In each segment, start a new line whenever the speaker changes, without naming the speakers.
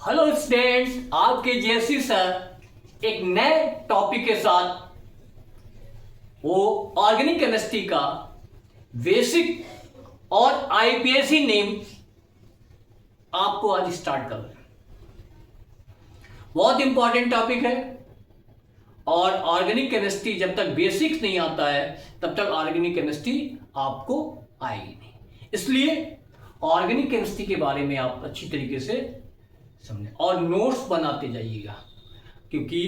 Hello students, आपके JSC sir एक नए टॉपिक के साथ वो ऑर्गेनिक केमिस्ट्री का बेसिक और आईपीएससी नेम आपको आज स्टार्ट कर रहे हैं। बहुत इंपॉर्टेंट टॉपिक है और ऑर्गेनिक केमिस्ट्री जब तक बेसिक्स नहीं आता है तब तक ऑर्गेनिक केमिस्ट्री आपको आएगी नहीं। इसलिए ऑर्गेनिक केमिस्ट्री के बारे में आप अच्छी तरीके से समझें और नोट्स बनाते जाइएगा, क्योंकि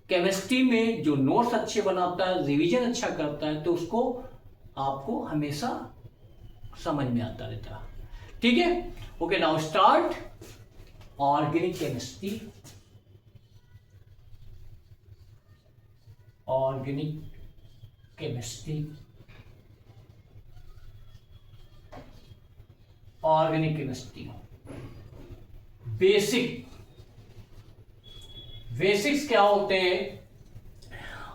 केमिस्ट्री में जो नोट्स अच्छे बनाता है, रिवीजन अच्छा करता है, तो उसको आपको हमेशा समझ में आता रहता है। ठीक है, okay, now start organic chemistry. Organic chemistry, organic chemistry basics क्या होते हैं?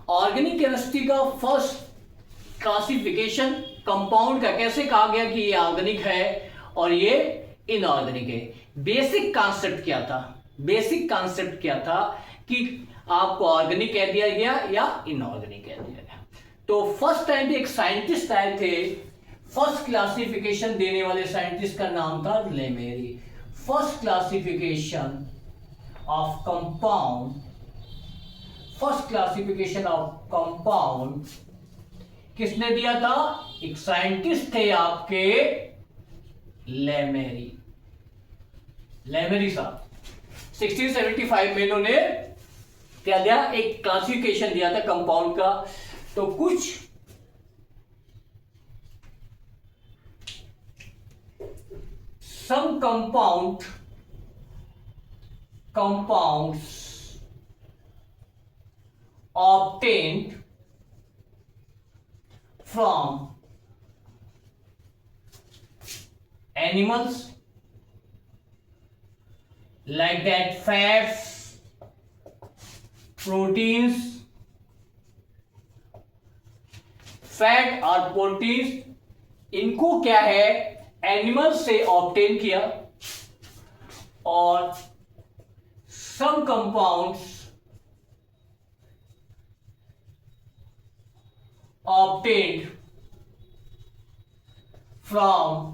ऑर्गेनिक केमिस्ट्री का फर्स्ट क्लासिफिकेशन कंपाउंड का कैसे कहा गया कि ये ऑर्गेनिक है और ये इनऑर्गेनिक है। बेसिक कॉन्सेप्ट क्या था कि आपको ऑर्गेनिक कह दिया गया या इनऑर्गेनिक कह दिया गया। तो फर्स्ट टाइम एक साइंटिस्ट आए थे, फर्स्ट क्लासिफिकेशन देने वाले साइंटिस्ट का नाम था लेमेरी। फर्स्ट क्लासिफिकेशन ऑफ कंपाउंड किसने दिया था? एक साइंटिस्ट थे आपके लेमेरी साहब। 1675 में इन्होंने क्या दिया? एक क्लासिफिकेशन दिया था कंपाउंड का। तो कुछ some compounds obtained from animals, like that fats, proteins, fat और प्रोटीन्स, इनको क्या है एनिमल से ऑब्टेन किया। और some compounds obtained from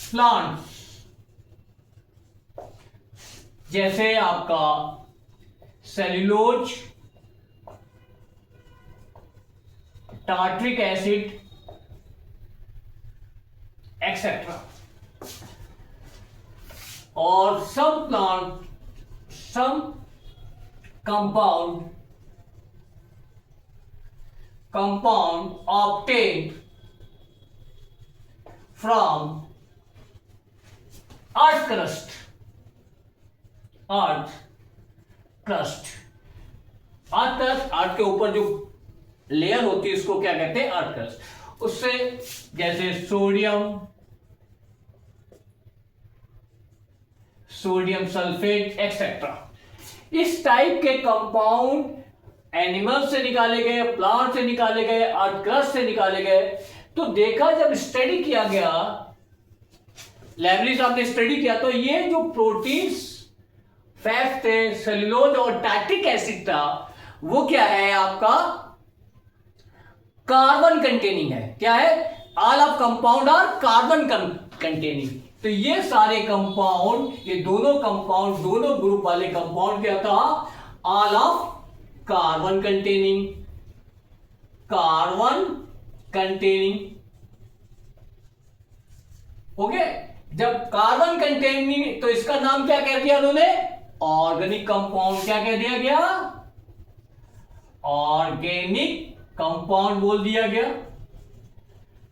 plants, जैसे आपका सेल्यूलोज, टार्ट्रिक एसिड एक्सेट्रा। और some compound obtained from earth crust. Earth के ऊपर जो लेयर होती है उसको क्या कहते हैं? Earth crust. उससे जैसे सोडियम सल्फेट एक्सेट्रा, इस टाइप के कंपाउंड एनिमल से निकाले गए, प्लांट से निकाले गए, अर्थ क्रस्ट से निकाले गए। तो देखा, जब स्टडी किया गया, लेमेरी साहब ने स्टडी किया, तो ये जो प्रोटीन्स, फैट्स थे, सेल्यूलोज और टार्ट्रिक एसिड था, वो क्या है आपका? कार्बन कंटेनिंग है। क्या है? All of compound are carbon containing. तो ये सारे कंपाउंड, ये दोनों ग्रुप वाले कंपाउंड क्या था? All of carbon containing. Okay, जब कार्बन कंटेनिंग, तो इसका नाम क्या कह दिया उन्होंने? Organic compound. क्या कह दिया गया? ऑर्गेनिक कंपाउंड बोल दिया गया।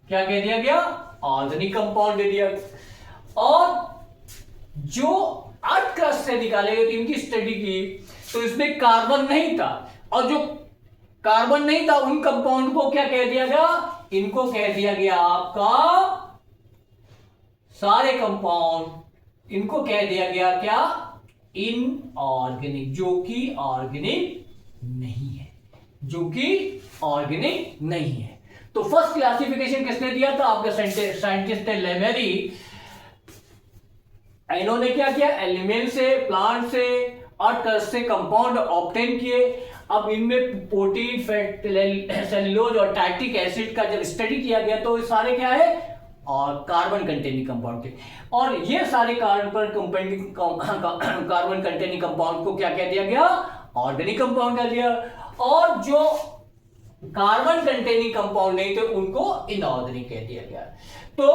क्या कह दिया गया? ऑर्गेनिक कंपाउंड दे दिया। और जो अर्थ क्रस्ट से निकाले गए, इनकी स्टडी की, तो इसमें कार्बन नहीं था, और जो कार्बन नहीं था उन कंपाउंड को क्या कह दिया गया? इनको कह दिया गया आपका सारे कंपाउंड, इनको कह दिया गया क्या? इनऑर्गेनिक, जो कि ऑर्गेनिक नहीं है। तो फर्स्ट क्लासिफिकेशन किसने दिया था? आपका साइंटिस्ट है लेमेरी। इन्होंने क्या किया, एलिमेंट से, प्लांट से, अर्थ क्रस्ट से कंपाउंड ऑब्टेन किए। अब इनमें प्रोटीन, फैट, सेलुलोज और टार्टिक एसिड का जब स्टडी किया गया तो ये सारे क्या है, और कार्बन कंटेनिंग कंपाउंड थे। और ये सारे कार्बन कंटेनिंग कंपाउंड को क्या कह दिया गया, ऑर्गेनिक कंपाउंड कह दिया। और जो कार्बन कंटेनिंग कंपाउंड नहीं थे उनको इनऑर्गेनिक कह दिया गया। तो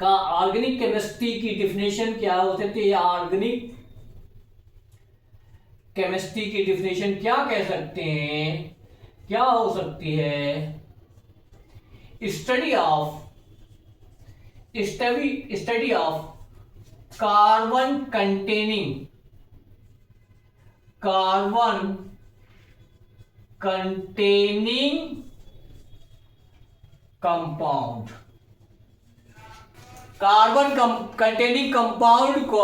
का ऑर्गेनिक केमिस्ट्री की डिफिनेशन क्या हो सकती है, ऑर्गेनिक केमिस्ट्री की डिफिनेशन क्या कह सकते हैं, क्या हो सकती है, study of carbon containing compound. Carbon containing compound को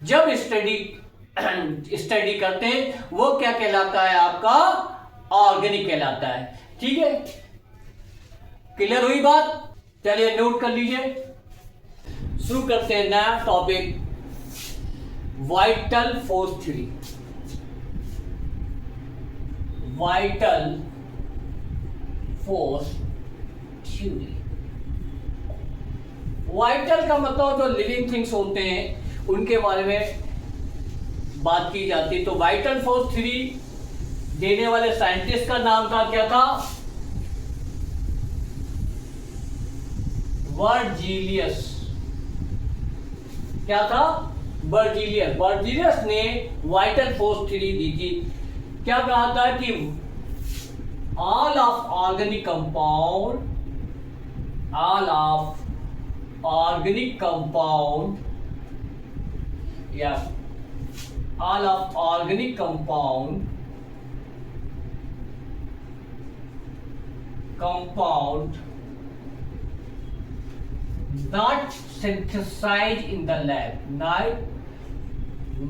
जब स्टडी करते हैं वो क्या कहलाता है, आपका ऑर्गेनिक कहलाता है। ठीक है, क्लियर हुई बात? चलिए नोट कर लीजिए, शुरू करते हैं नया topic, vital force theory. Vital force theory. Vital का मतलब जो लिविंग थिंग्स होते हैं उनके बारे में बात की जाती है। तो वाइटल फोर्स थ्योरी देने वाले साइंटिस्ट का नाम था, क्या था, बर्जीलियस। क्या था, बर्जीलियस। बर्जीलियस ने वाइटल फोर्स थ्योरी दी थी। क्या कहा था कि ऑल ऑफ ऑर्गेनिक कंपाउंड या all of organic compound not synthesized in the lab,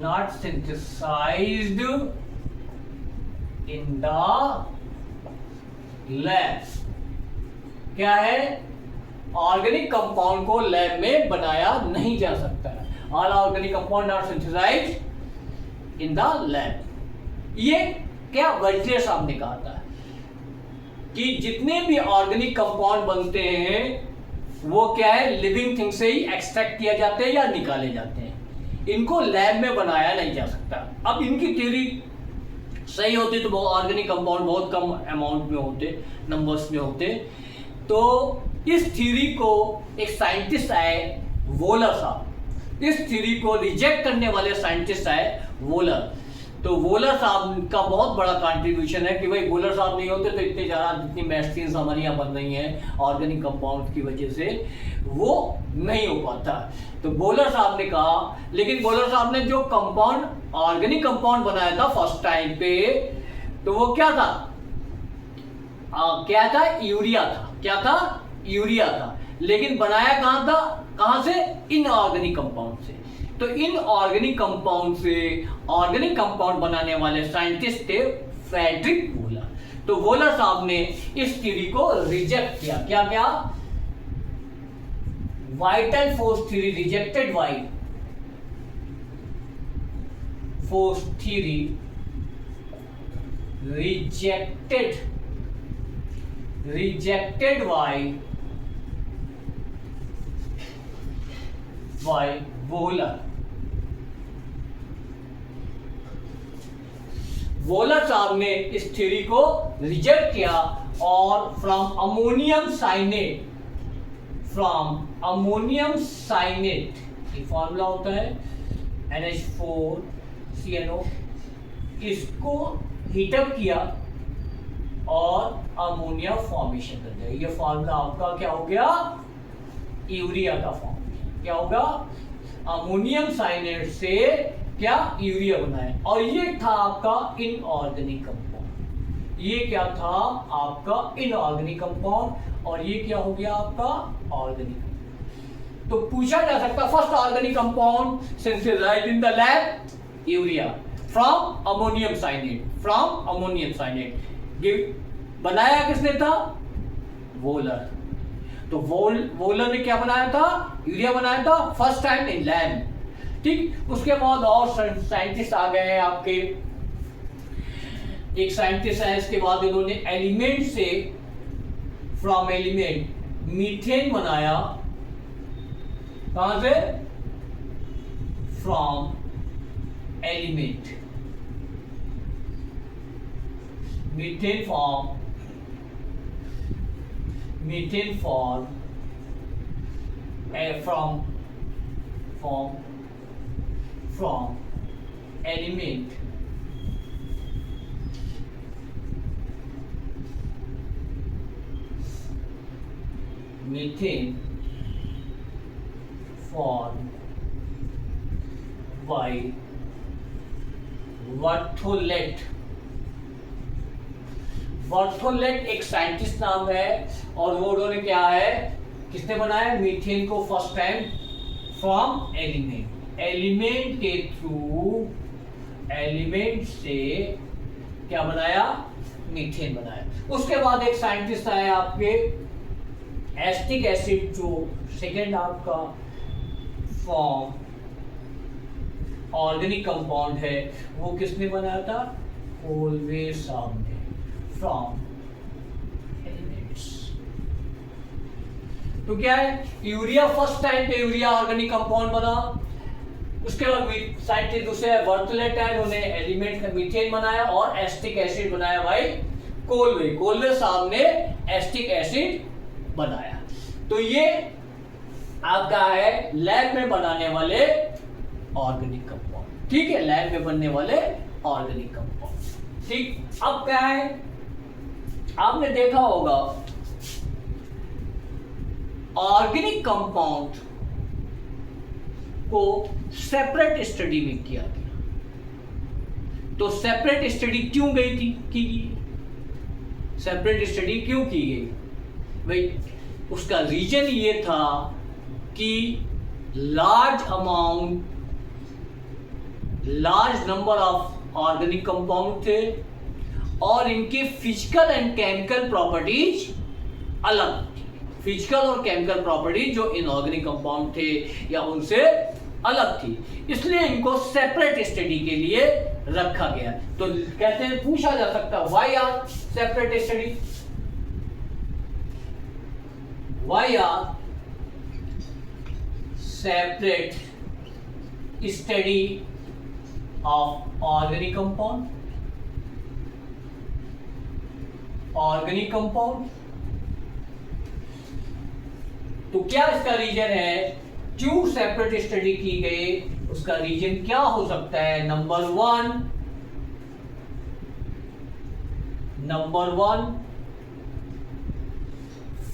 not synthesized in the lab। क्या है, ऑर्गेनिक कंपाउंड को लैब में बनाया नहीं जा सकता है। All organic compound not synthesized in the lab. ये क्या बर्जीलियस साहब ने कहा था कि जितने भी ऑर्गेनिक कंपाउंड बनते हैं वो क्या है, लिविंग थिंग से ही एक्सट्रैक्ट किया जाते हैं या निकाले जाते हैं, इनको लैब में बनाया नहीं जा सकता। अब इनकी थ्योरी सही होती तो ऑर्गेनिक कंपाउंड बहुत कम अमाउंट में होते, नंबर्स में होते। तो इस थ्योरी को एक साइंटिस्ट आए, वोलर साहब। इस थ्योरी को रिजेक्ट करने वाले साइंटिस्ट आए वोलर। तो वोलर साहब का बहुत बड़ा कंट्रीब्यूशन है कि भाई वोलर साहब नहीं होते तो इतने ज़्यादा जितनी मेडिसिन हमारी यहाँ बन रही हैं ऑर्गेनिक कंपाउंड की वजह से वो नहीं हो पाता। तो वोलर साहब ने कहा, लेकिन वोलर साहब ने जो कंपाउंड ऑर्गेनिक कंपाउंड बनाया था फर्स्ट टाइम पे, तो वो क्या था, क्या था, यूरिया था। क्या था, यूरिया था। लेकिन बनाया कहां था, कहां से, इनऑर्गेनिक कंपाउंड से। तो इनऑर्गेनिक कंपाउंड से ऑर्गेनिक कंपाउंड बनाने वाले साइंटिस्ट थे फ्रेडरिक वोलर। तो वोलर साहब ने इस थ्योरी को रिजेक्ट किया। क्या क्या, vital force theory rejected, white force theory rejected by volar. Volar साहब ने इस थ्योरी को रिजेक्ट किया और फ्रॉम अमोनियम साइनेट, ये फॉर्मूला होता है NH4CnO, इसको हीटअप किया और अमोनिया फॉर्मेशन कर दिया। ये फॉर्मूला आपका क्या हो गया, यूरिया का फॉर्मूला। क्या होगा, अमोनियम साइनेट से क्या, यूरिया बनाया। और ये था आपका इनऑर्गेनिक कंपाउंड। ये क्या था आपका इनऑर्गेनिक कंपाउंड और ये क्या हो गया आपका ऑर्गेनिक। तो पूछा जा सकता, first organic compound synthesized in the lab, urea from ammonium cyanate. बनाया किसने था, वोलर। तो वोलर ने क्या बनाया था, यूरिया बनाया था फर्स्ट टाइम इन लैब। ठीक, उसके बाद और साइंटिस्ट आ गए हैं आपके, एक साइंटिस्ट है, इसके बाद इन्होंने एलिमेंट से, फ्रॉम एलिमेंट मीथेन बनाया। कहां से, from element, methane form, methane form from element methane formed by Berthollet। बर्थोलेट एक साइंटिस्ट नाम है, और वो उन्होंने क्या है, किसने बनाया मीथेन को first time from element, element के थ्रू, एलिमेंट से क्या बनाया, मीथेन बनाया। उसके बाद एक साइंटिस्ट आया आपके एसिटिक एसिड, जो सेकेंड आपका फॉर्म ऑर्गेनिक कंपाउंड है, वो किसने बनाया था, कोलवे साहब ने, फ्रॉम एलिमेंट्स। तो क्या है, यूरिया फर्स्ट टाइम पे यूरिया ऑर्गेनिक कंपाउंड बना। उसके बाद साइंटिस्ट दूसरे बर्थोलेट है, उन्होंने एलिमेंट का मीथेन बनाया और एसिटिक एसिड बनाया भाई कोलवे साहब ने एसिटिक एसिड बनाया। तो ये आपका है लैब में बनाने वाले ऑर्गेनिक कंपाउंड। ठीक है, लैब में बनने वाले ऑर्गेनिक कंपाउंड। ठीक, अब क्या है, आपने देखा होगा ऑर्गेनिक कंपाउंड को सेपरेट स्टडी में किया गया। तो सेपरेट स्टडी क्यों गई थी, की गई, सेपरेट स्टडी क्यों की गई भाई, उसका रीजन ये था कि large number of organic compound थे और इनके फिजिकल एंड केमिकल प्रॉपर्टीज अलग थी। फिजिकल और केमिकल प्रॉपर्टीज जो इनऑर्गेनिक कंपाउंड थे या उनसे अलग थी, इसलिए इनको सेपरेट स्टडी के लिए रखा गया। तो कहते हैं, पूछा जा सकता है why are separate study, why are separate study of organic compound, organic compound. तो क्या इसका रीजन है, क्यों सेपरेट स्टडी की गई, उसका रीजन क्या हो सकता है। Number one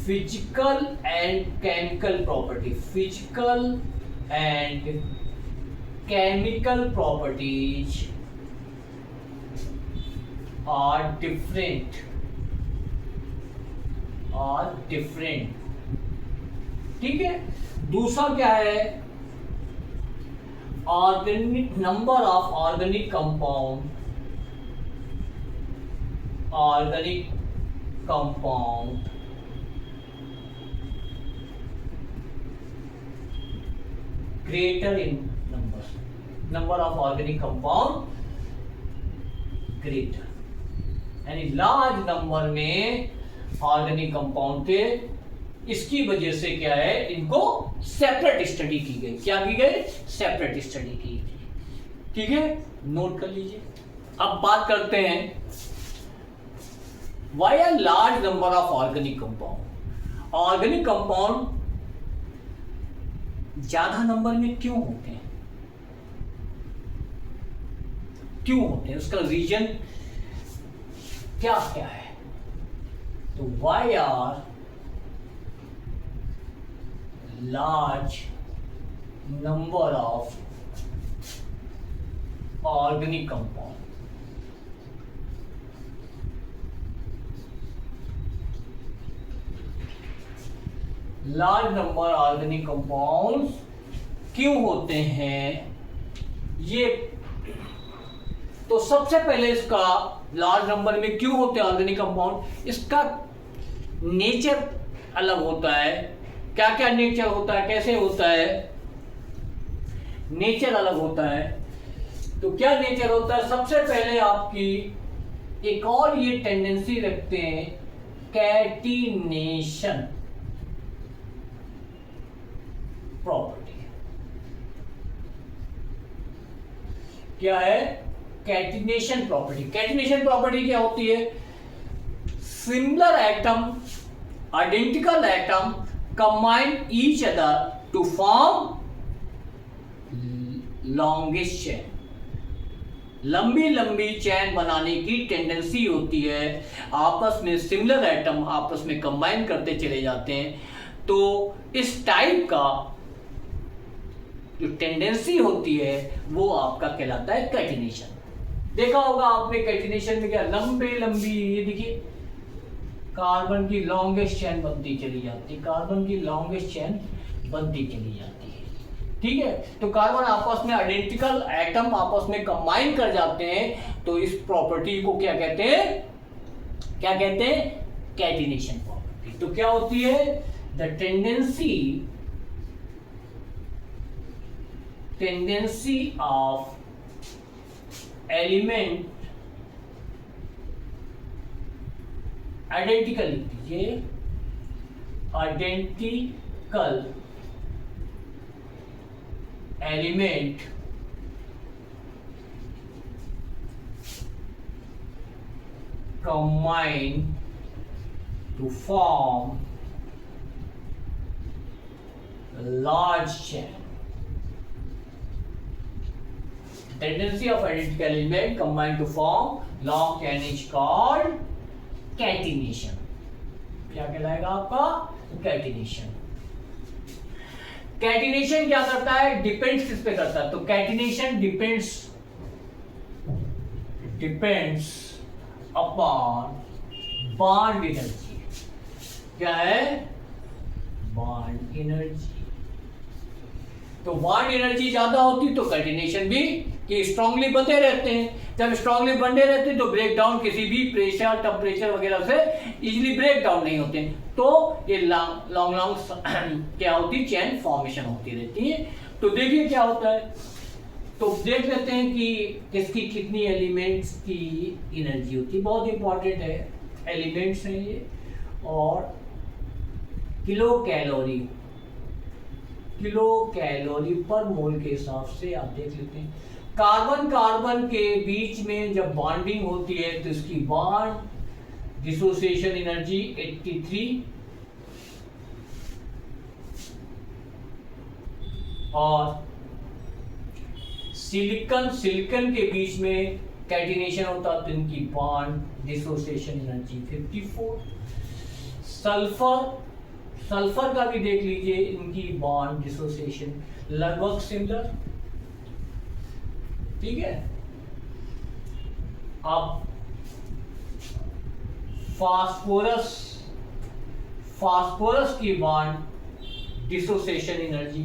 physical and chemical property, physical and chemical properties are different, ठीक है। दूसरा क्या है, organic number of organic compound, greater in number of organic compound greater, यानी लार्ज नंबर में ऑर्गेनिक कंपाउंड थे। इसकी वजह से क्या है, इनको सेपरेट स्टडी की गई। क्या की गई, सेपरेट स्टडी की गई। ठीक है, नोट कर लीजिए। अब बात करते हैं why are large number of organic compound. Organic compound ज्यादा नंबर में क्यों होते हैं, उसका रीजन क्या क्या है। तो why are large number of organic compound, large number organic compounds क्यों होते हैं ये। तो सबसे पहले इसका लार्ज नंबर में क्यों होते हैं ऑर्गेनिक कंपाउंड, इसका नेचर अलग होता है, क्या क्या नेचर होता है, कैसे होता है, नेचर अलग होता है। तो क्या नेचर होता है? सबसे पहले आपकी एक और ये टेंडेंसी रखते हैं, कैटिनेशन प्रॉपर्टी। क्या है? Catenation property. कैटिनेशन प्रॉपर्टी क्या होती है? Similar atom, identical atom combine each other to form longest chain. लंबी लंबी चैन बनाने की टेंडेंसी होती है, आपस में सिमिलर एटम आपस में कंबाइन करते चले जाते हैं। तो इस टाइप का जो टेंडेंसी होती है वो आपका कहलाता है कैटिनेशन। देखा होगा आपने कैटिनेशन में क्या, लंबे लंबी, ये देखिए कार्बन की लॉन्गेस्ट चैन बनती चली जाती है, कार्बन की लॉन्गेस्ट चैन बनती चली जाती है। ठीक है, तो कार्बन आपस में आइडेंटिकल एटम आपस में कंबाइन कर जाते हैं, तो इस प्रॉपर्टी को क्या कहते हैं? क्या कहते हैं? Catenation property. तो क्या होती है? The tendency of element identical, ये identical element combine to form a large chain. Tendency of identical element combine to form long chain is called catenation. क्या कहलाएगा आपका? कैटिनेशन। कैटिनेशन क्या करता है? डिपेंड्स किस पे करता है? तो catenation depends upon bond energy. क्या है? Bond energy. तो बॉन्ड एनर्जी ज्यादा होती तो कैटिनेशन भी कि स्ट्रांगली बंधे रहते हैं। जब स्ट्रांगली बंधे रहते हैं तो ब्रेक डाउन किसी भी प्रेशर, टेम्परेचर वगैरह से इजीली ब्रेक डाउन नहीं होते, तो ये लॉन्ग क्या होती, चैन फॉर्मेशन होती रहती है। तो देखिए क्या होता है, तो देख लेते हैं कि इसकी कितनी एलिमेंट्स की एनर्जी होती है। बहुत इंपॉर्टेंट है, एलिमेंट्स हैं ये, और किलो कैलोरी पर मोल के हिसाब से आप देख लेते हैं। कार्बन के बीच में जब बॉन्डिंग होती है तो इसकी बॉन्ड डिसोसिएशन एनर्जी 83, और सिलिकॉन के बीच में कैटिनेशन होता है तो इनकी बॉन्ड डिसोसिएशन एनर्जी 54। सल्फर का भी देख लीजिए, इनकी बॉन्ड डिसोसिएशन लगभग सिमिलर। ठीक है, अब फास्फोरस की बॉन्ड डिसोसिएशन एनर्जी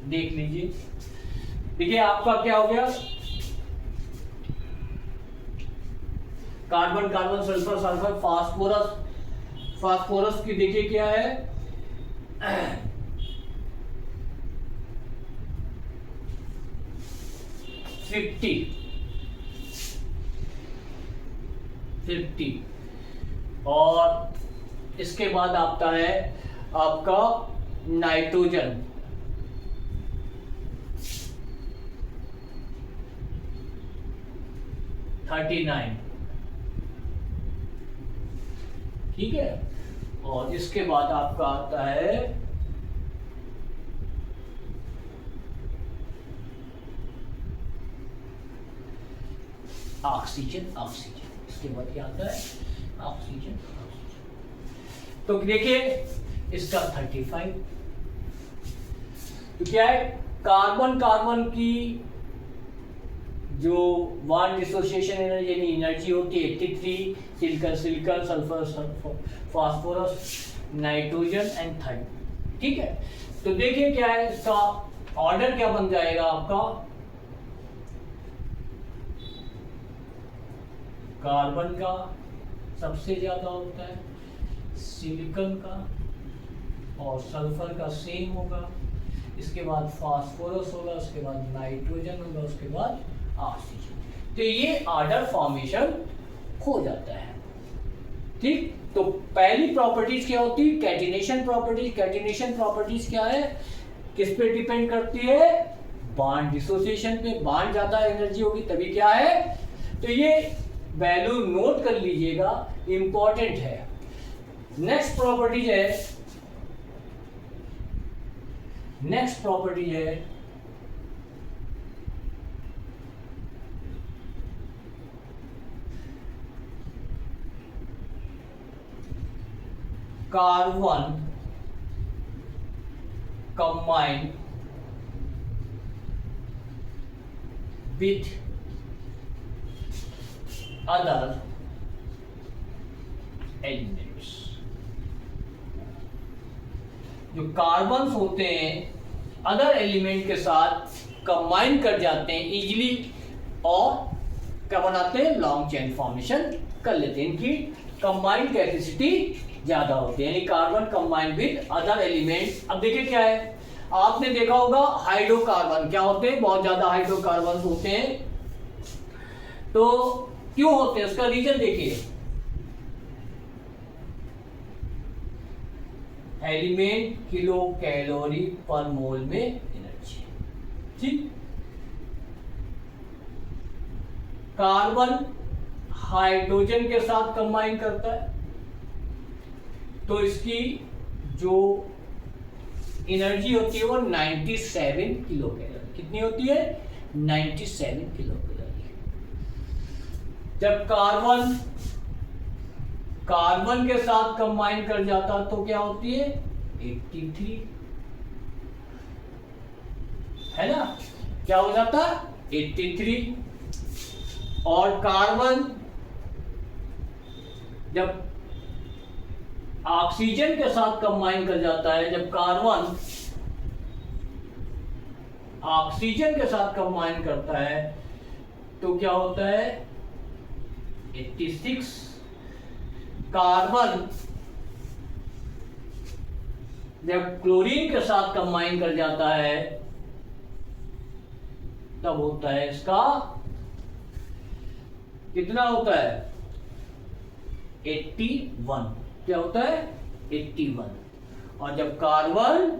देख लीजिए। देखिए आपका क्या हो गया, कार्बन सल्फर फास्फोरस की देखिए क्या है, 50, और इसके बाद आता है आपका नाइट्रोजन, 39। ठीक है, और इसके बाद आपका आता है ऑक्सीजन। इसके बाद क्या आता है? ऑक्सीजन। तो देखिए इसका 35। तो क्या है, कार्बन की जो बॉन्ड डिसोसिएशन एनर्जी होती है 83, silicon sulphur phosphorus nitrogen and 30। ठीक है, तो देखिए क्या है, इसका ऑर्डर क्या बन जाएगा आपका, कार्बन का सबसे ज्यादा होता है, सिलिकॉन का और सल्फर का सेम होगा, इसके बाद फास्फोरस होगा, उसके बाद नाइट्रोजन होगा, उसके बाद ऑक्सीजन। तो ये ऑर्डर फॉर्मेशन हो जाता है। ठीक, तो पहली प्रॉपर्टीज क्या होती है? Catenation properties. कैटिनेशन प्रॉपर्टीज क्या है? किस पे डिपेंड करती है? बॉन्ड डिसोसिएशन पे। बॉन्ड ज्यादा एनर्जी होगी तभी क्या है, तो ये वैल्यू नोट कर लीजिएगा, इंपॉर्टेंट है। नेक्स्ट प्रॉपर्टीज है carbon combined with other elements. जो कार्बन्स होते हैं अदर एलिमेंट के साथ कंबाइन कर जाते हैं इजीली, और क्या बनाते हैं? लॉन्ग चेन फॉर्मेशन कर लेते हैं। इनकी कंबाइंड कैपेसिटी ज्यादा होती है, यानी carbon combined with other element. अब देखिए क्या है, आपने देखा होगा हाइड्रोकार्बन क्या होते हैं, बहुत ज्यादा हाइड्रोकार्बन होते हैं। तो क्यों होते हैं, उसका रीजन देखिए। एलिमेंट किलो कैलोरी पर मोल में एनर्जी। ठीक, कार्बन हाइड्रोजन के साथ कंबाइन करता है तो इसकी जो एनर्जी होती है वो 97 किलो कैलोरी। कितनी होती है? 97 किलो कैलोरी। जब कार्बन के साथ कंबाइन कर जाता तो क्या होती है? 83, है ना? क्या हो जाता? 83। और कार्बन जब ऑक्सीजन के साथ कंबाइन कर जाता है, जब कार्बन ऑक्सीजन के साथ कंबाइन करता है तो क्या होता है? 86। कार्बन जब क्लोरीन के साथ कंबाइन कर जाता है तब होता है इसका कितना होता है? 81। क्या होता है? 81। और जब कार्बन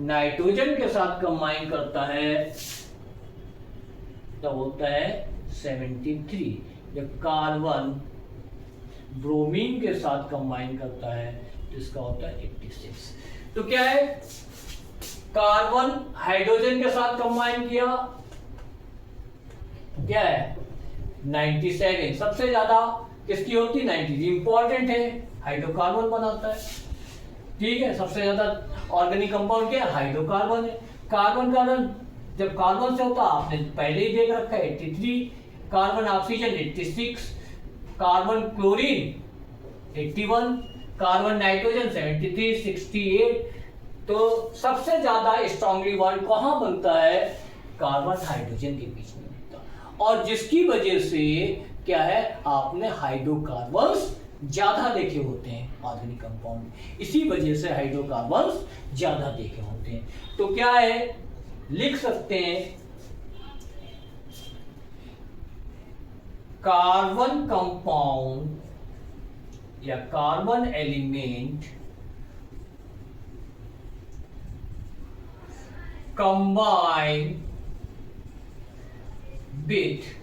नाइट्रोजन के साथ कंबाइन करता है तब होता है 73। जब कार्बन ब्रोमीन के साथ कंबाइन करता है तो इसका होता है 86। तो क्या है, कार्बन हाइड्रोजन के साथ कंबाइन किया, क्या है? 97। सबसे ज्यादा किसकी होती है? 90। इंपॉर्टेंट है, हाइड्रोकार्बन बनाता है। ठीक है, सबसे ज्यादा ऑर्गेनिक कंपाउंड क्या है? हाइड्रोकार्बन है। कार्बन जब कार्बन से होता, आपने पहले ही देख रखा है 83, carbon oxygen 86, carbon chlorine 81, carbon nitrogen 73, 68। तो सबसे ज्यादा स्ट्रांगली बॉन्ड कहां बनता है? कार्बन हाइड्रोजन के बीच में बनता है, और जिसकी वजह से क्या है, आपने हाइड्रोकार्बन्स ज्यादा देखे होते हैं ऑर्गेनिक कंपाउंड। इसी वजह से हाइड्रोकार्बन्स ज्यादा देखे होते हैं। तो क्या है, लिख सकते हैं कार्बन कंपाउंड या carbon element combine with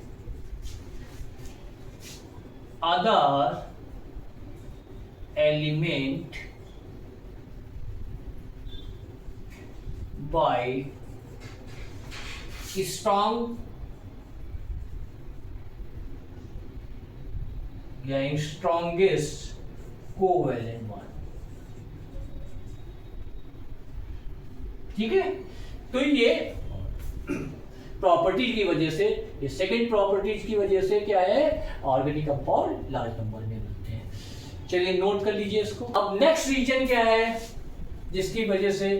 other element by strong या strongest covalent bond। ठीक है, तो ये प्रॉपर्टीज की वजह से, ये सेकंड प्रॉपर्टीज की वजह से क्या है, ऑर्गेनिक कंपाउंड लार्ज नंबर में बनते हैं। चलिए नोट कर लीजिए इसको। अब नेक्स्ट रीजन क्या है जिसकी वजह से,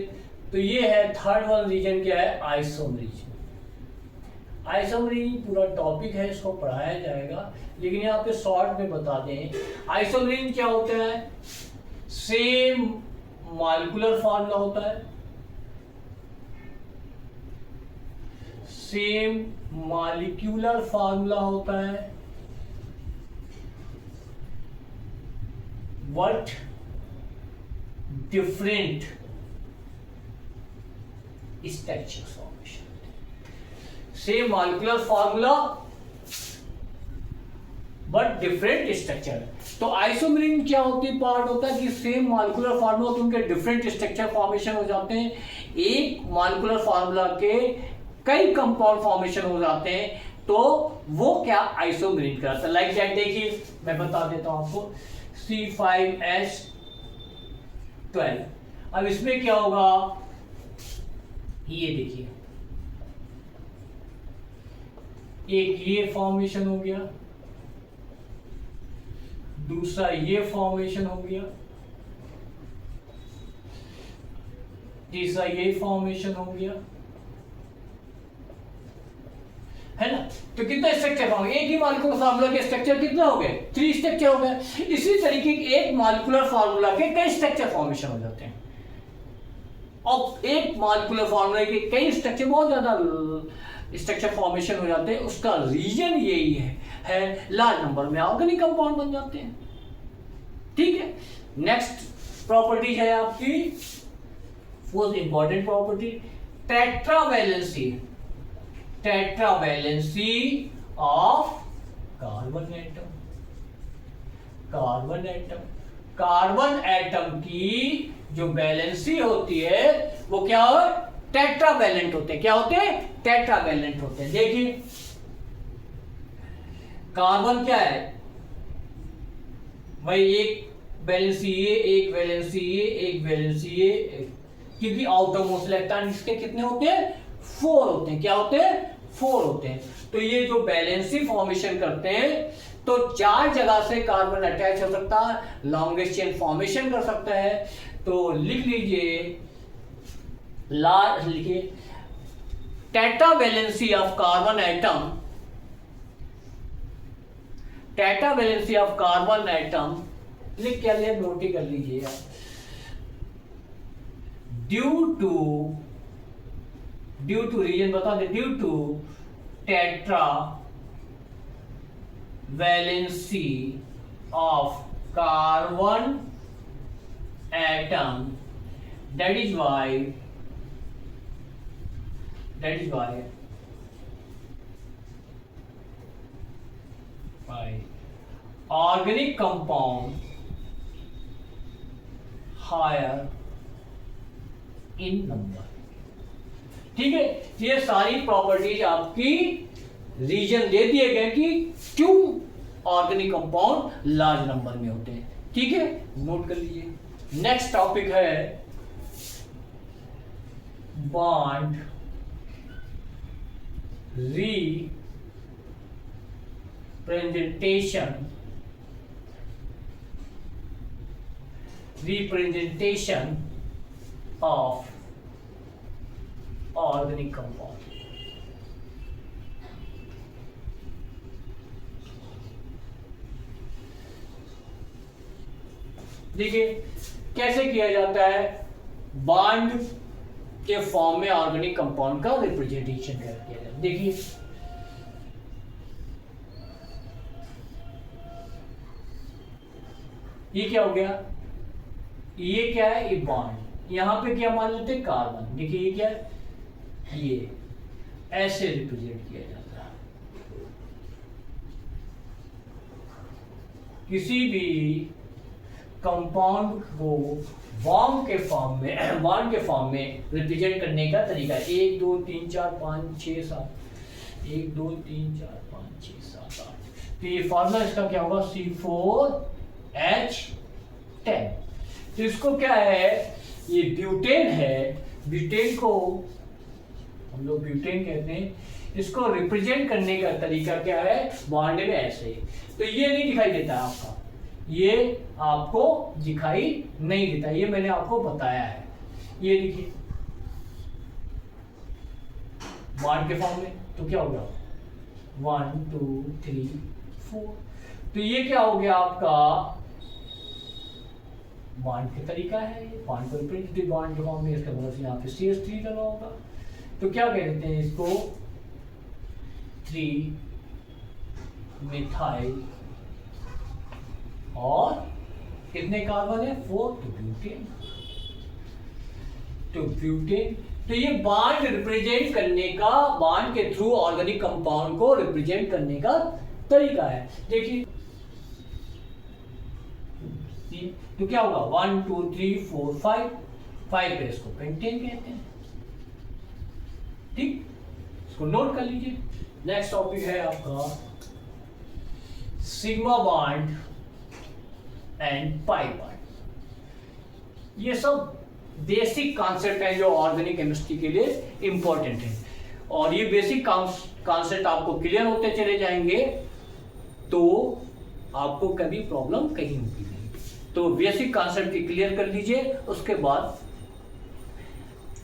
तो ये है थर्ड वन रीजन क्या है, आइसोमरीज। आइसोमरीज पूरा टॉपिक है, इसको पढ़ाया जाएगा, लेकिन यहाँ पे शॉर्ट में बता दें। आइसोमरीज क्या होता है, सेम मॉलिक्यूलर फार्मूला होता है, सेम मॉलिक्यूलर फार्मूला होता है, but different structure formation. Same molecular formula but different structure. तो आइसोमेरिक क्या होती है, पार्ट होता है कि सेम मॉलिक्यूलर फार्मूला तो उनके डिफरेंट स्ट्रक्चर फॉर्मेशन हो जाते हैं। एक मॉलिक्यूलर फार्मूला के कई कंपाउंड फॉर्मेशन हो जाते हैं, तो वो क्या आइसोमेरिक कहलाता है। लाइक दैट देखिए, मैं बता देता हूं आपको, C5H12। अब इसमें क्या होगा, ये देखिए, एक ये फॉर्मेशन हो गया, दूसरा ये फॉर्मेशन हो गया, तीसरा ये फॉर्मेशन हो गया, है ना। तो कितना स्ट्रक्चर फॉर्म, एक ही मॉलिक्यूलर फार्मूला के स्ट्रक्चर कितना हो गए, 3 स्ट्रक्चर हो गए। इसी तरीके के एक मॉलिक्यूलर फार्मूला के कई स्ट्रक्चर फॉर्मेशन हो जाते हैं, और एक मॉलिक्यूलर फार्मूला के कई स्ट्रक्चर, बहुत ज्यादा स्ट्रक्चर फॉर्मेशन हो जाते हैं। उसका रीजन यही है लार्ज नंबर में ऑर्गेनिक कंपाउंड बन जाते हैं। ठीक है, नेक्स्ट प्रॉपर्टी है आपकी most important property, tetravalency. Tetravalency of carbon atom. Carbon atom, carbon atom की जो वैलेंसी होती है वो क्या हो, टेट्रावैलेंट होते हैं। क्या होते हैं, टेट्रावैलेंट होते हैं। देखिए कार्बन क्या है भाई, एक वैलेंसी ये, एक वैलेंसी ये, एक वैलेंसी ये, क्योंकि आउटर मोस्ट इलेक्ट्रॉन इसके कितने होते हैं, 4 होते हैं। क्या होते हैं, 4 होते हैं। तो ये जो वैलेंसी फॉर्मेशन करते हैं, तो 4 जगह से कार्बन अटैच हो सकता है, लॉन्गेस्ट चेन फॉर्मेशन कर सकता है। तो लिख लीजिए, लिखिए tetravalency of carbon atom, tetravalency of carbon atom लिख क्या लिया, नोट ही कर लीजिए आप। ड्यू टू रीजन बता दे, due to tetra valency of carbon atom, that is why organic compound higher in number। ठीक है, ये सारी प्रॉपर्टीज आपकी रीजन दे दिए गए कि क्यों ऑर्गेनिक कंपाउंड लार्ज नंबर में होते हैं। ठीक है, नोट कर लीजिए। नेक्स्ट टॉपिक है bond representation of organic compound. देखिए कैसे किया जाता है, बॉन्ड के फॉर्म में ऑर्गेनिक कंपाउंड का रिप्रेजेंटेशन किया जाता है। देखिए ये क्या हो गया, ये क्या है, ये बॉन्ड, यहां पे क्या मान लेते हैं, कार्बन। देखिए ये क्या है, ये ऐसे रिप्रेजेंट किया जाता है। किसी भी कंपाउंड को बॉन्ड के फॉर्म में रिप्रेजेंट करने का तरीका, 1 2 3 4 5 6 7, 1 2 3 4 5 6 7 8। तो ये फॉर्मूला इसका क्या होगा, C4H10। तो इसको क्या है, ये ब्यूटेन है, ब्यूटेन को हम लोग ब्यूटेन कहते हैं। इसको रिप्रेजेंट करने का तरीका क्या है, बॉन्ड में ऐसे। तो ये नहीं दिखाई देता आपका, ये आपको दिखाई नहीं देता, ये मैंने आपको बताया है। ये देखिए बॉन्ड के फॉर्म में, तो क्या होगा 1 2 3 4। तो ये क्या हो गया आपका बॉन्ड का तरीका है, बॉन्ड को रिप्रेजेंटेटिव बॉन्ड फॉर्म में, इसका मतलब यहाँ पे CH3 लगा होगा। तो क्या कह देते हैं इसको, 3 मिथाइल और कितने कार्बन है, 4 टू ब्यूटेन। तो ये बॉन्ड रिप्रेजेंट करने का, बॉन्ड के थ्रू ऑर्गेनिक कंपाउंड को रिप्रेजेंट करने का तरीका है। देखिए तो क्या होगा, 1 2 3 4 5 5 पे इसको पेंटेन कहते हैं। ठीक, इसको नोट कर लीजिए। नेक्स्ट टॉपिक है आपका sigma bond and pi bond. ये सब बेसिक कॉन्सेप्ट है जो ऑर्गेनिक केमिस्ट्री के लिए इंपॉर्टेंट है, और ये बेसिक कॉन्सेप्ट आपको क्लियर होते चले जाएंगे तो आपको कभी प्रॉब्लम कहीं होगी नहीं। तो बेसिक कॉन्सेप्ट की क्लियर कर लीजिए, उसके बाद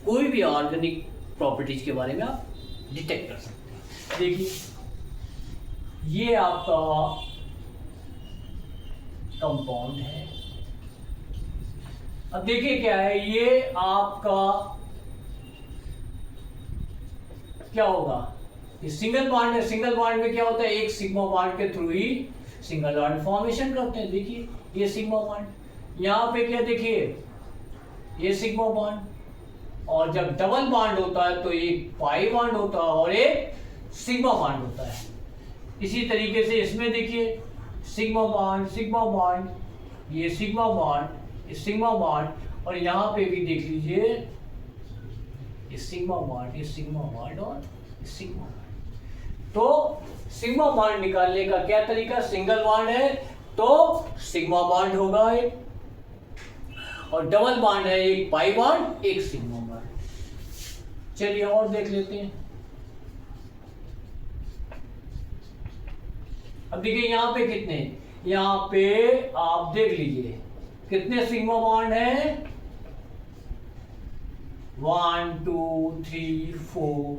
कोई भी ऑर्गेनिक प्रॉपर्टीज के बारे में आप डिटेक्ट कर सकते हैं। देखिए ये आपका कंपाउंड है। अब देखिए क्या है, ये आपका क्या होगा, ये सिंगल बॉन्ड है। सिंगल बॉन्ड में क्या होता है, एक सिग्मा बॉन्ड के थ्रू ही सिंगल बॉन्ड फॉर्मेशन करते हैं। देखिए ये सिग्मा बॉन्ड, यहाँ पे क्या देखिए ये सिग्मा बॉन्ड, और जब डबल बॉन्ड होता है तो एक पाई बॉन्ड होता है और एक सिग्मा बॉन्ड होता है। इसी तरीके से इसमें देखिए सिग्मा बॉन्ड, ये सिग्मा बॉन्ड, ये सिग्मा बॉन्ड, और यहाँ पे भी देख लीजिए ये सिग्मा बॉन्ड, ये सिग्मा बॉन्ड और ये सिग्मा बॉन्ड। तो सिग्मा बॉन्ड निकालने का क्या तरीका, सिंगल बॉन्ड है तो सिग्मा बॉन्ड होगा एक, और डबल बॉन्ड है एक पाई बॉन्ड एक सिग्मा बॉन्ड। चलिए और देख लेते हैं। अब देखिए यहाँ पे कितने, यहाँ पे आप देख लीजिए कितने सिग्मा बॉन्ड है, 1 2 3 4।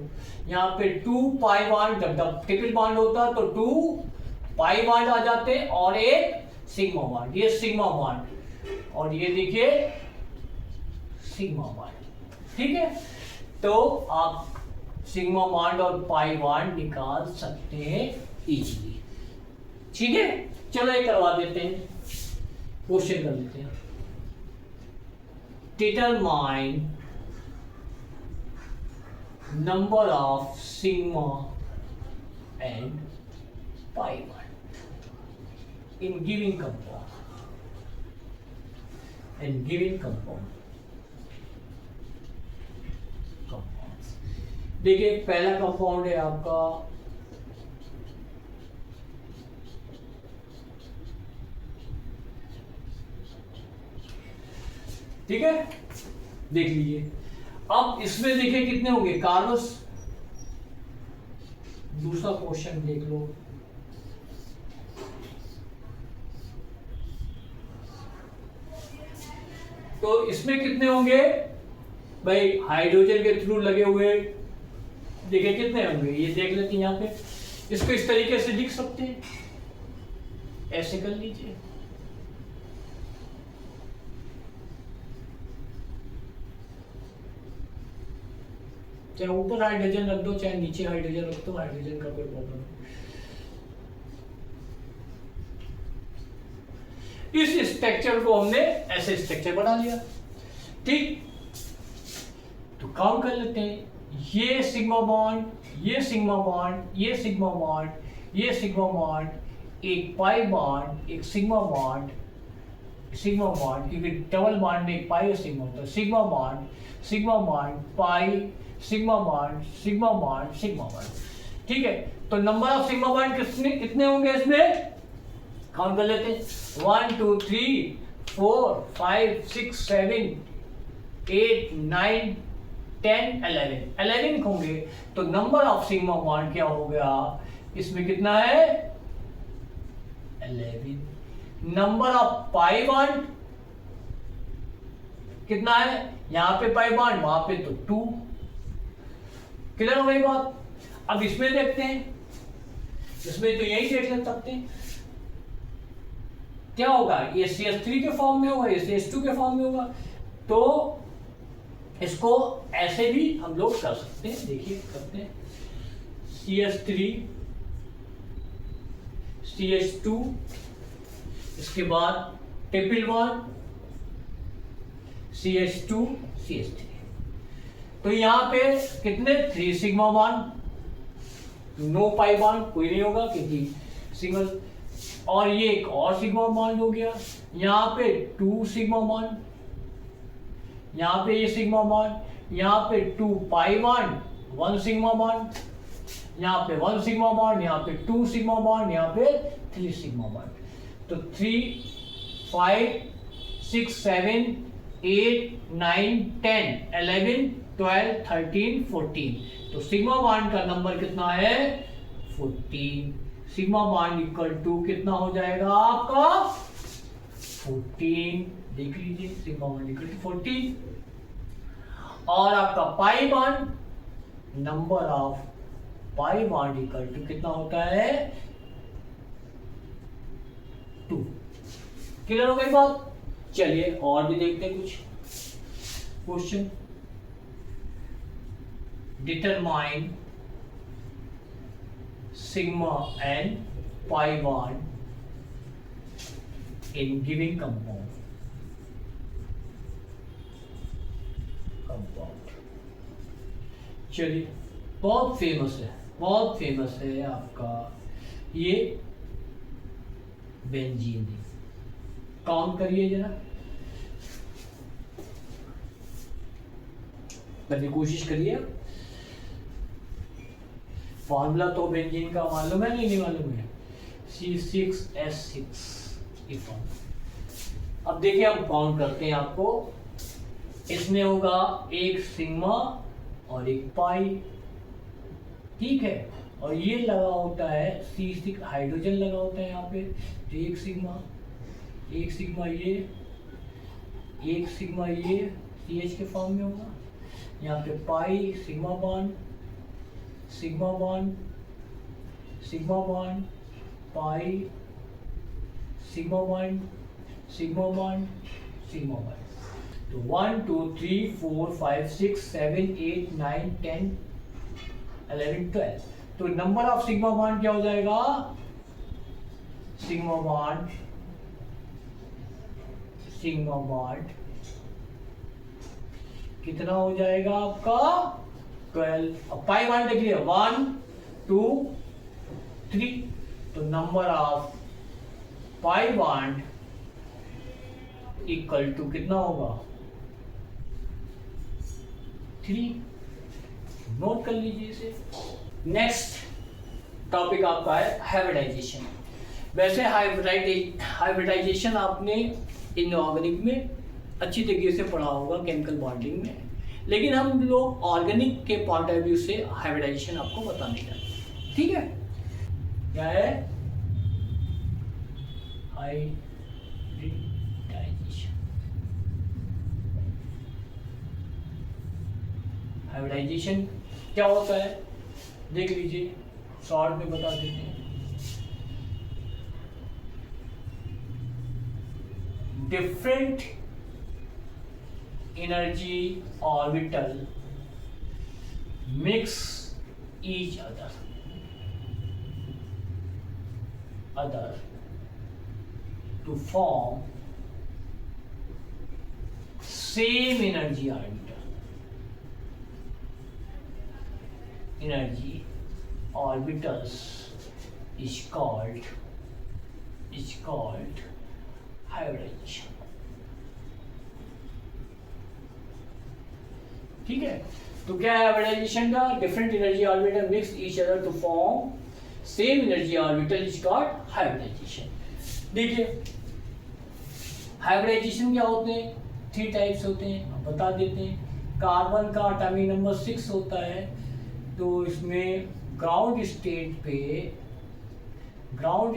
यहाँ पे 2 पाई बॉन्ड, जब ट्रिपल बॉन्ड होता है तो 2 पाई बॉन्ड आ जाते हैं और एक सिग्मा बॉन्ड, ये सिग्मा बॉन्ड, और ये देखिए सिग्मा बॉन्ड। ठीक है, तो आप सिग्मा बॉन्ड और पाई बॉन्ड निकाल सकते हैं इजीली। ठीक है, चलो ये करवा देते हैं, क्वेश्चन कर लेते हैं। Determine number of sigma and pi bond in giving compound. देखिए पहला कंपाउंड है आपका ठीक है, देख लीजिए। अब इसमें देखिए कितने होंगे कार्बस, दूसरा क्वेश्चन देख लो। तो इसमें कितने होंगे भाई, हाइड्रोजन के थ्रू लगे हुए देखिए कितने होंगे, ये देख लेते हैं। यहाँ पे इसको इस तरीके से लिख सकते हैं, ऐसे कर लीजिए। चाहे ऊपर हाइड्रोजन रख दो चाहे नीचे हाइड्रोजन रख दो, हाइड्रोजन का कोई प्रॉब्लम नहीं। इस स्ट्रक्चर को हमने ऐसे स्ट्रक्चर बना लिया। ठीक, तो काउंट कर लेते हैं। ये सिग्मा बॉन्ड, ये सिग्मा बॉन्ड, ये सिग्मा बॉन्ड, ये सिग्मा बॉन्ड, एक पाई बॉन्ड, एक सिग्मा बॉन्ड, क्योंकि डबल बॉन्ड में एक पाई और सिग्मा होता है। Sigma bond, pi, sigma bond, sigma bond, sigma bond. ठीक है, तो नंबर ऑफ सिग्मा बॉन्ड कितने होंगे इसमें, काउंट कर लेते हैं। 1 2 3 4 5 6 7 8 9 10 11 होंगे। तो नंबर ऑफ सिग्मा बॉन्ड क्या हो गया इसमें, कितना है 11। नंबर ऑफ पाई बॉन्ड कितना है, यहां पे पाई बॉन्ड वहां पे तो 2। क्लियर हो गई बात। अब इसमें देखते हैं, इसमें तो यही देख सकते हैं। क्या होगा, ये CH3 के फॉर्म में होगा, ये CH2 के फॉर्म में होगा। तो इसको ऐसे भी हम लोग कर सकते हैं, देखिए करते हैं, CH3 CH2, इसके बाद ट्रिपल बॉन्ड CH2 CH3। तो यहाँ पे कितने 3 sigma bond, no pi bond कोई नहीं होगा क्योंकि सिंगल, और ये एक और सिग्मा बॉन्ड हो गया, यहाँ पे 2 सिग्मा बॉन्ड, यहाँ पे ये सिग्मा बॉन्ड, यहाँ पे 2 पाई बॉन्ड 1 सिग्मा बॉन्ड, यहाँ पे 1 सिग्मा बॉन्ड, यहाँ पे 2 सिग्मा बॉन्ड, यहाँ पे 3 सिग्मा बॉन्ड। तो 3 5 6 7 8 9 10 11 12 13 14। तो सिग्मा बॉन्ड का नंबर कितना है 14। सिग्मा बॉन्ड इक्वल टू कितना हो जाएगा आपका 14, देख लीजिए सिग्मा बॉन्ड इक्वल टू 14। और आपका pi bond, number of pi bond equal to कितना होता है 2। क्लियर हो गई बात। चलिए और भी देखते हैं कुछ question. Determine sigma and pi bond in giving compound. चलिए बहुत फेमस है, बहुत फेमस है आपका ये बेंजीन। काउंट करिए जरा, करने की कोशिश करिए। फॉर्मूला तो बेंजीन का मालूम है, नहीं मालूम है, C6H6 की फॉर्मूला। अब देखिए हम काउंट करते हैं आपको, इसमें होगा एक सिग्मा और एक पाई, ठीक है, और ये लगा होता है C6 हाइड्रोजन लगा होता है यहाँ पे, तो एक सिग्मा ये, एक सिग्मा ये CH के फॉर्म में होगा, यहाँ पे पाई sigma bond sigma bond pi sigma bond sigma bond sigma bond. तो 1 2 3 4 5 6 7 8 9 10 11 12। तो नंबर ऑफ सिग्मा बॉन्ड क्या हो जाएगा, सिग्मा बॉन्ड कितना हो जाएगा आपका 12। अब पाई बॉन्ड देख लिया 1 2 3, तो number of pi bond equal to कितना होगा 3। नोट कर लीजिए इसे। नेक्स्ट टॉपिक आपका है हाइब्रिडाइजेशन। वैसे हाइब्रिडाइजेशन आपने इनऑर्गेनिक में अच्छी तरीके से पढ़ा होगा, केमिकल बॉन्डिंग में, लेकिन हम लोग ऑर्गेनिक के पॉइंट ऑफ व्यू से हाइब्रिडाइजेशन आपको बताने जा रहे हैं, ठीक है। क्या है हाइब्रिडाइजेशन क्या होता है देख लीजिए, शॉर्ट में बता देते हैं। Different energy orbital mix each other to form same energy orbital. Energy orbitals is called hybridization. ठीक है, तो क्या है हाइब्रिडाइजेशन का, different energy orbital mix each other to form same energy orbital is called hybridization. देखिए hybridization क्या होते हैं, 3 टाइप्स होते हैं, हम बता देते हैं। कार्बन का एटॉमिक नंबर 6 होता है, तो इसमें ग्राउंड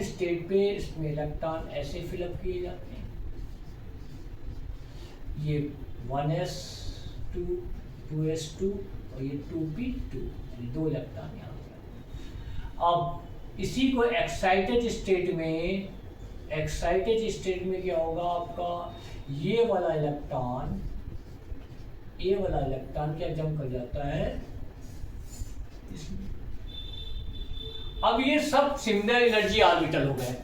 स्टेट पे इसमें इलेक्ट्रॉन ऐसे फिलअप किए जाते हैं, ये 1s2 2s2 और ये 2p2, 2 इलेक्ट्रॉन यहाँ पर। अब इसी को एक्साइटेड स्टेट में एक्साइटेड स्टेट में क्या होगा आपका, ये वाला इलेक्ट्रॉन क्या जंप कर जाता है इसमें। अब ये सब सिमिलर एनर्जी ऑर्बिटल हो गए।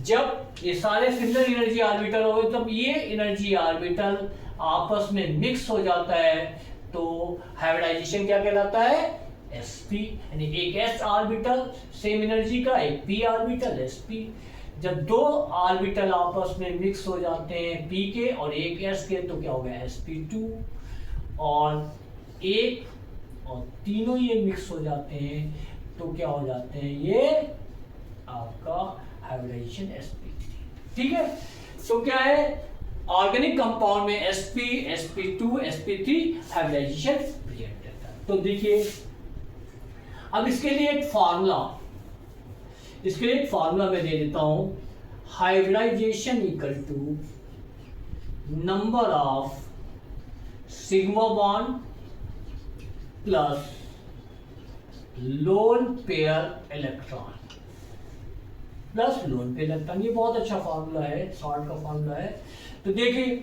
जब ये सारे सिमिलर एनर्जी ऑर्बिटल हो गए तब ये एनर्जी ऑर्बिटल आपस में मिक्स हो जाता है, तो हाइब्रिडाइजेशन क्या कहलाता है, sp। यानी एक s ऑर्बिटल सेम एनर्जी का, एक p ऑर्बिटल sp। जब दो ऑर्बिटल आपस में मिक्स हो जाते हैं p के और एक s के, तो क्या हो गया sp2। और एक और तीनों ये मिक्स हो जाते हैं तो क्या हो जाते हैं, ये आपका हाइब्रिडाइजेशन sp3। ठीक है, तो क्या है, ऑर्गेनिक कंपाउंड में sp, sp2, sp3 hybridization present रहता है। तो देखिए अब इसके लिए एक फार्मूला मैं दे देता हूं, hybridization equal to number of sigma bond plus lone pair electron plus lone pair electron. ये बहुत अच्छा फार्मूला है, शॉर्ट का फार्मूला है। तो देखिए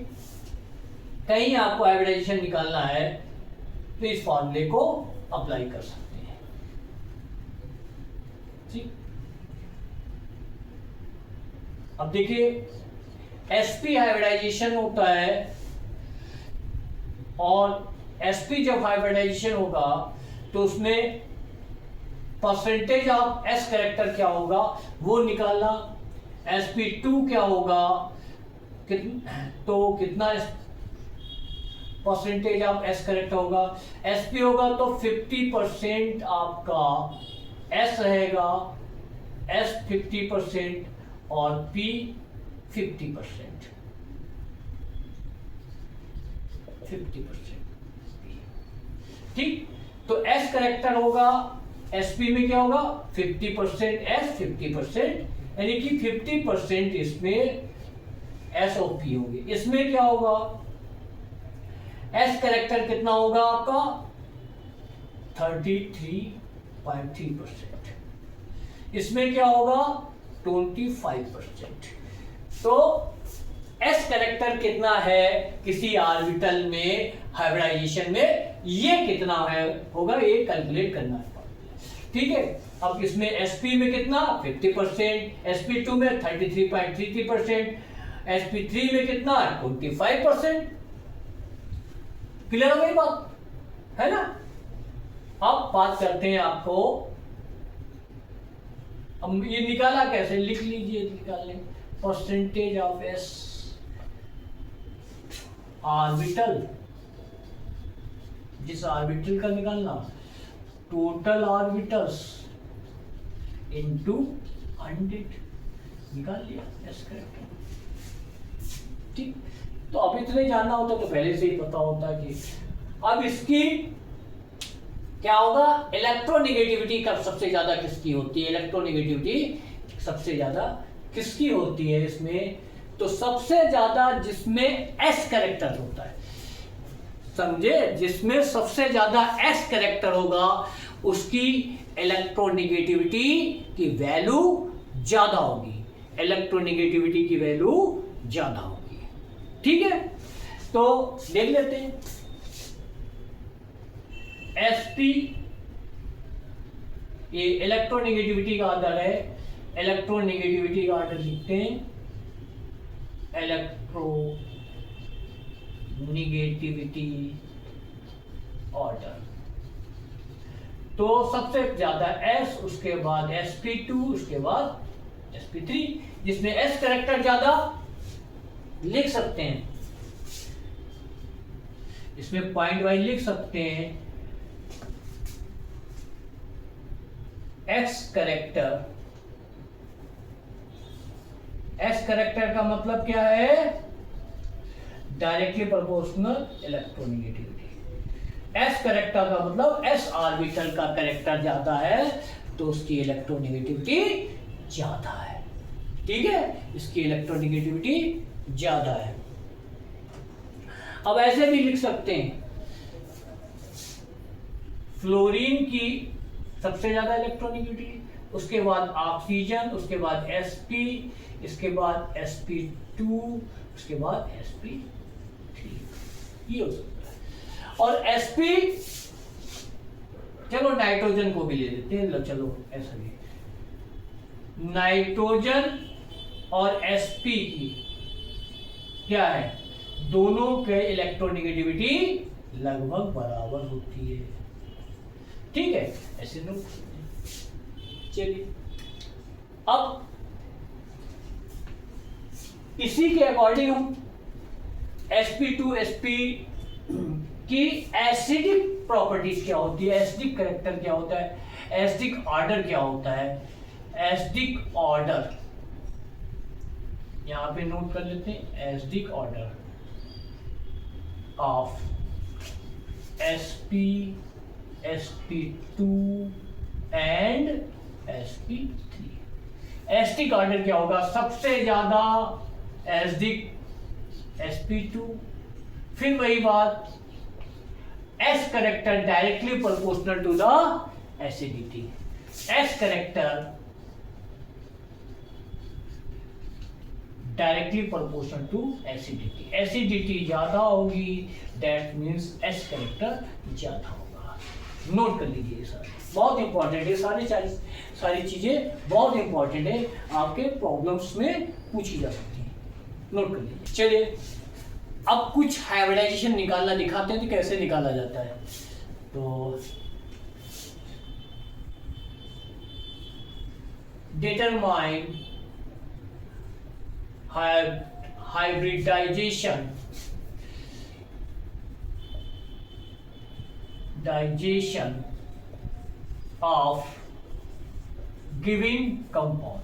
कहीं आपको हाइब्रिडाइजेशन निकालना है तो इस फार्मूले को अप्लाई कर सकते हैं। ठीक, अब देखिए sp हाइब्रिडाइजेशन होता है और sp जब हाइब्रिडाइजेशन होगा तो उसमें परसेंटेज ऑफ s कैरेक्टर क्या होगा वो निकालना। sp2 क्या होगा, तो कितना परसेंटेज ऑफ s कैरेक्टर होगा, sp होगा तो 50% आपका s रहेगा, s 50% और p 50%। ठीक, तो s करेक्टर होगा, sp में क्या होगा 50% s 50%, यानी कि 50% इसमें SOP होगी। इसमें क्या होगा, s करेक्टर कितना होगा आपका 33.3%, इसमें क्या होगा 25%। तो s करेक्टर कितना है किसी ऑर्बिटल में हाइब्रिडाइजेशन में, ये कितना है होगा, ये कैलकुलेट करना है। ठीक है, अब इसमें sp में कितना 50%, sp2 में 33.33%, sp3 में कितना 25%। क्लियर हो गई बात, है ना। अब बात करते हैं आपको, अब ये निकाला कैसे, लिख लीजिए, निकाल लें परसेंटेज ऑफ s ऑर्बिटल, जिस ऑर्बिटल का निकालना, टोटल ऑर्बिटल्स इनटू 100, निकाल लिया s करेक्टर। ठीक, तो अब इतने जानना होता तो पहले से ही पता होता कि अब इसकी क्या होगा, इलेक्ट्रोनेगेटिविटी कब सबसे ज्यादा किसकी होती है, इलेक्ट्रोनेगेटिविटी सबसे ज्यादा किसकी होती है इसमें, तो सबसे ज्यादा जिसमें s कैरेक्टर होता है, समझे, जिसमें सबसे ज्यादा s कैरेक्टर होगा उसकी इलेक्ट्रोनेगेटिविटी की वैल्यू ज्यादा होगी, इलेक्ट्रोनेगेटिविटी की वैल्यू ज्यादा होगी। ठीक है, तो देख लेते हैं sp, ये इलेक्ट्रोनेगेटिविटी का ऑर्डर है, इलेक्ट्रोनेगेटिविटी का ऑर्डर लिखते हैं, इलेक्ट्रोनेगेटिविटी ऑर्डर। तो सबसे ज्यादा s, उसके बाद sp2, उसके बाद sp3, जिसमें s कैरेक्टर ज्यादा लिख सकते हैं, इसमें पॉइंट वाइज लिख सकते हैं, s कैरेक्टर का मतलब क्या है, directly proportional electronegativity. s character का मतलब s ऑर्बिटल का कैरेक्टर ज्यादा है तो उसकी इलेक्ट्रोनेगेटिविटी ज्यादा है। ठीक है, इसकी इलेक्ट्रोनेगेटिविटी ज्यादा है। अब ऐसे भी लिख सकते हैं, फ्लोरीन की सबसे ज्यादा इलेक्ट्रोनेगेटिविटी, उसके बाद ऑक्सीजन, उसके बाद sp, इसके बाद sp2, उसके बाद sp3, ये हो सकता है। और sp, चलो नाइट्रोजन को भी ले लेते हैं, चलो ऐसा भी, नाइट्रोजन और sp की क्या है, दोनों के इलेक्ट्रोनेगेटिविटी लगभग बराबर होती है, ठीक है, ऐसे नोट करते हैं। चलिए अब इसी के अकॉर्डिंग हम sp2sp की एसिडिक प्रॉपर्टीज क्या होती है, एसिडिक कैरेक्टर क्या होता है, एसिडिक ऑर्डर क्या होता है, एसिडिक ऑर्डर यहां पे नोट कर लेते हैं, acidic order of sp, sp2 and sp3। Acidic order क्या होगा, सबसे ज्यादा एसिडिक sp2, फिर वही बात S character directly proportional to the acidity, S character directly proportional to acidity, acidity ज्यादा होगी दैट मींस S करेक्टर ज्यादा होगा। नोट कर लीजिए, सारे बहुत इंपॉर्टेंट है, सारी चीजें बहुत इंपॉर्टेंट है, आपके प्रॉब्लम्स में पूछी जा सकती है, नोट कर लीजिए। चलिए अब कुछ हाइब्रिडाइजेशन निकालना दिखाते हैं तो कैसे निकाला जाता है। तो determine hybridization of given compound।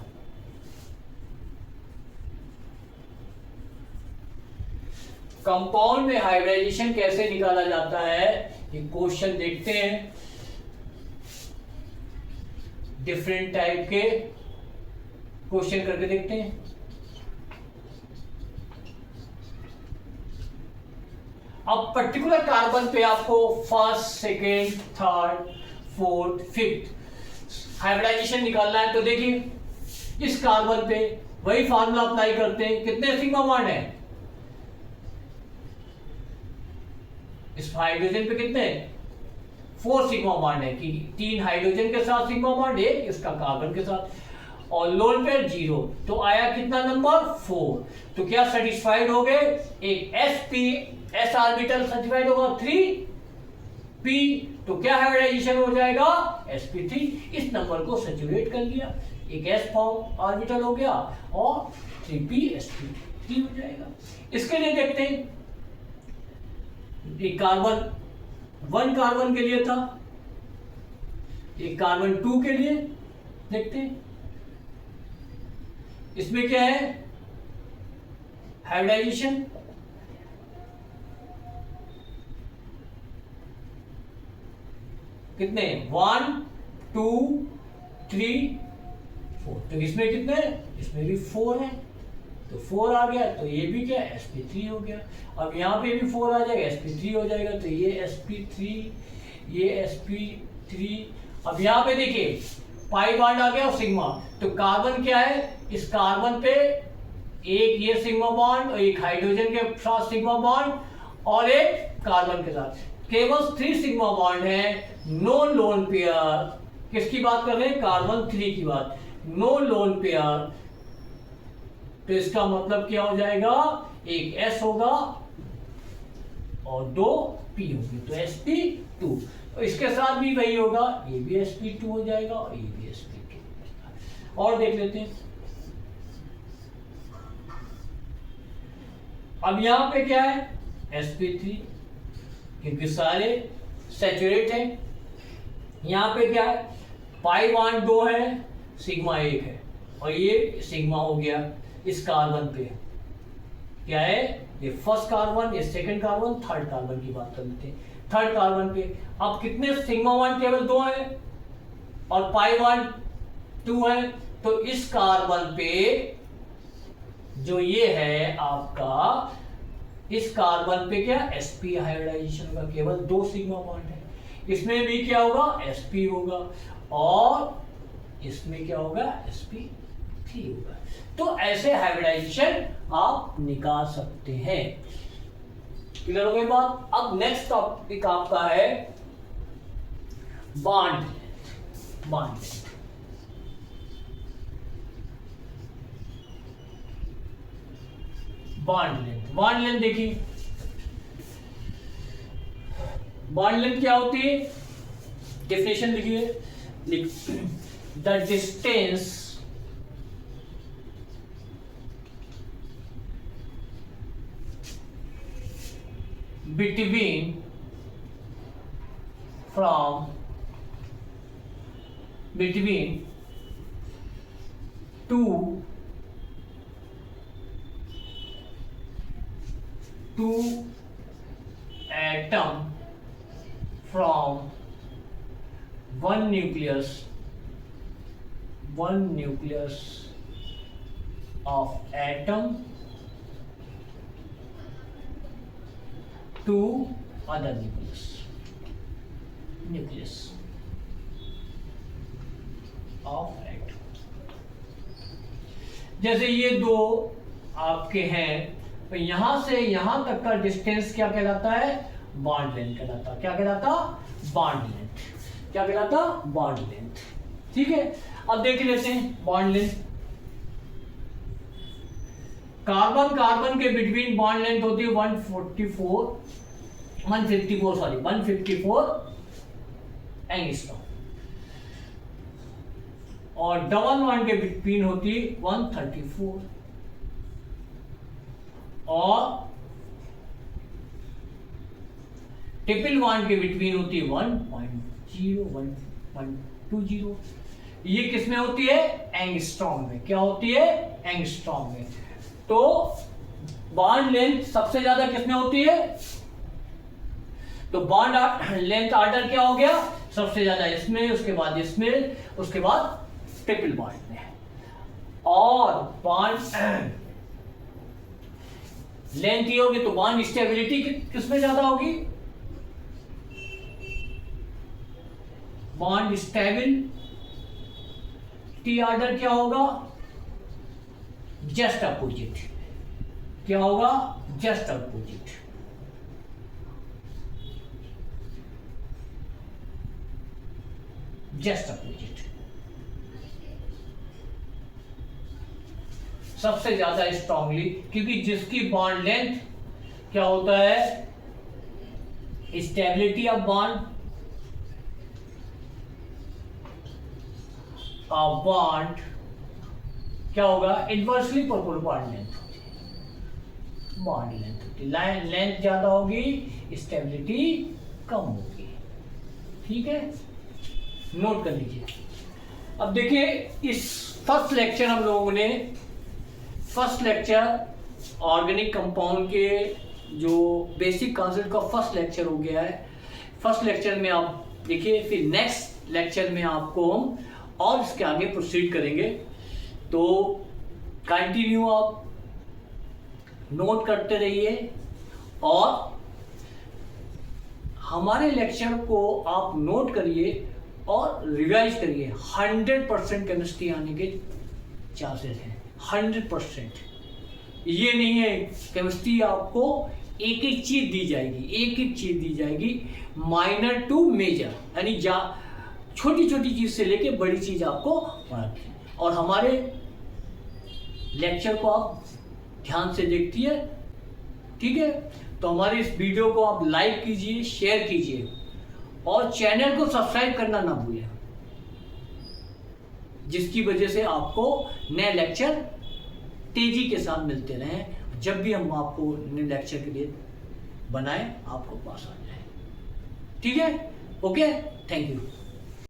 Compound में हाइब्रिडाइजेशन कैसे निकाला जाता है, ये क्वेश्चन देखते हैं, डिफरेंट टाइप के क्वेश्चन करके देखते हैं। अब पर्टिकुलर कार्बन पे आपको first, second, third, fourth, fifth hybridization निकालना है। तो देखिए इस कार्बन पे वही फार्मूला अप्लाई करते हैं, कितने सिग्मा बॉन्ड है, इस हाइड्रोजन पे कितने 4 सिग्मा बॉन्ड है, कि 3 हाइड्रोजन के साथ सिग्मा बॉन्ड, एक इसका कार्बन के साथ, और लोन पेयर 0, तो आया कितना नंबर 4। तो क्या सेटिस्फाइड हो गए, एक s ऑर्बिटल सेटिस्फाइड होगा, 3p, तो क्या हाइब्रिडाइजेशन हो जाएगा sp3, इस नंबर को सैचुरेट कर लिया, एक s फॉर्म ऑर्बिटल हो गया और 3p sp3 हो जाएगा। इसके लिए देखते हैं, एक कार्बन 1 कार्बन के लिए था, एक कार्बन 2 के लिए देखते हैं, इसमें क्या है हाइब्रिडाइजेशन, कितने 1 2 3 4, तो इसमें कितने, इसमें भी 4 है, तो 4 आ गया, तो ये भी क्या sp3 हो गया। अब यहाँ पे भी 4 आ जाएगा, sp3 हो जाएगा, तो ये sp3, ये sp3। अब यहाँ पे देखिए पाई बॉन्ड आ गया और सिग्मा, तो कार्बन क्या है, इस कार्बन पे एक ये सिग्मा बॉन्ड और एक हाइड्रोजन के साथ सिग्मा बॉन्ड और एक कार्बन के साथ, केवल 3 सिग्मा बॉन्ड है, नो लोन पेयर। किसकी बात कर रहे हैं, कार्बन 3 की बात, नो लोन पेयर, तो इसका मतलब क्या हो जाएगा, एक S होगा और 2 P होगी, तो sp2, तो इसके साथ भी वही होगा, ये भी sp2 हो जाएगा और ये भी sp2 हो जाएगा। और देख लेते हैं, अब यहां पे क्या है sp3, क्योंकि सारे सैचुरेट हैं। यहां पे क्या है, पाई बॉन्ड 2 है, सिग्मा 1 है, और ये सिग्मा हो गया। इस कार्बन पे क्या है, ये फर्स्ट कार्बन, ये सेकंड कार्बन, थर्ड कार्बन की बात कर लेते हैं। थर्ड कार्बन पे अब कितने सिग्मा बॉन्ड केवल 2 है और पाई बॉन्ड 2 है, तो इस कार्बन पे जो ये है आपका, इस कार्बन पे क्या sp हाइब्रिडाइजेशन होगा, केवल 2 सिग्मा बॉन्ड है, इसमें भी क्या होगा sp होगा, और इसमें क्या होगा, sp3 होगा। तो ऐसे हाइब्रिडाइजेशन आप निकाल सकते हैं। क्लियर हो गई बात। अब नेक्स्ट टॉपिक आपका है बॉन्ड लेंथ। बॉन्ड लेंथ देखिए, बॉन्ड लेंथ क्या होती है, डेफिनेशन लिखिए, the distance between two atom from one nucleus of atom to other nucleus of atom। जैसे ये दो आपके हैं, तो यहां से यहां तक का डिस्टेंस क्या कहलाता है, बॉन्ड लेंथ कहलाता। क्या कहलाता, बॉन्ड लेंथ। क्या कहलाता, बॉन्ड लेंथ। ठीक है, अब देख लेते हैं बॉन्ड लेंथ। कार्बन के बिटवीन बॉन्ड लेंथ होती है 154 एंगस्ट्रॉम, और डबल बॉन्ड के बिटवीन होती है 134, और ट्रिपल बॉन्ड के बिटवीन होती है 1.0 ये किसमें होती है, एंगस्ट्रॉम में। क्या होती है, एंगस्ट्रॉम में। तो बॉन्ड लेंथ सबसे ज्यादा किसमें होती है, तो बॉन्ड लेंथ ऑर्डर क्या हो गया, सबसे ज्यादा इसमें, उसके बाद इसमें, उसके बाद ट्रिपल बॉन्ड में। और बॉन्ड लेंथ ये होगी तो बॉन्ड स्टेबिलिटी किसमें ज्यादा होगी, बॉन्ड स्टेबिलिटी ऑर्डर क्या होगा, जस्ट अपोजिट। क्या होगा, जस्ट अपोजिट। जस्ट अपोजिट सबसे ज्यादा स्ट्रांगली, क्योंकि जिसकी बॉन्ड लेंथ क्या होता है, स्टेबिलिटी ऑफ बॉन्ड क्या होगा, इनवर्सली प्रोपोर्शनल बॉन्ड लेंथ होती है। लेंथ ज्यादा होगी, स्टेबिलिटी कम होगी। ठीक है, नोट कर लीजिए। अब देखिए, इस फर्स्ट लेक्चर हम लोगों ने ऑर्गेनिक कंपाउंड के जो बेसिक कॉन्सेप्ट का फर्स्ट लेक्चर हो गया है। फर्स्ट लेक्चर में आप देखिए, फिर नेक्स्ट लेक्चर में आपको हम और इसके आगे प्रोसीड करेंगे। तो कंटिन्यू आप नोट करते रहिए, और हमारे लेक्चर को आप नोट करिए और रिवाइज करिए। 100% केमिस्ट्री आने के चांसेस हैं, 100%। ये नहीं है केमिस्ट्री आपको एक एक चीज दी जाएगी, माइनर टू मेजर, यानी छोटी छोटी चीज से लेके बड़ी चीज आपको पढ़ाते हैं। और हमारे लेक्चर को आप ध्यान से देखिए। ठीक है, तो हमारे इस वीडियो को आप लाइक कीजिए, शेयर कीजिए, और चैनल को सब्सक्राइब करना ना भूलें, जिसकी वजह से आपको नए लेक्चर तेजी के साथ मिलते रहें। जब भी हम आपको नए लेक्चर के लिए बनाएं, आपको पास आ जाए। ठीक है, ओके, थैंक यू।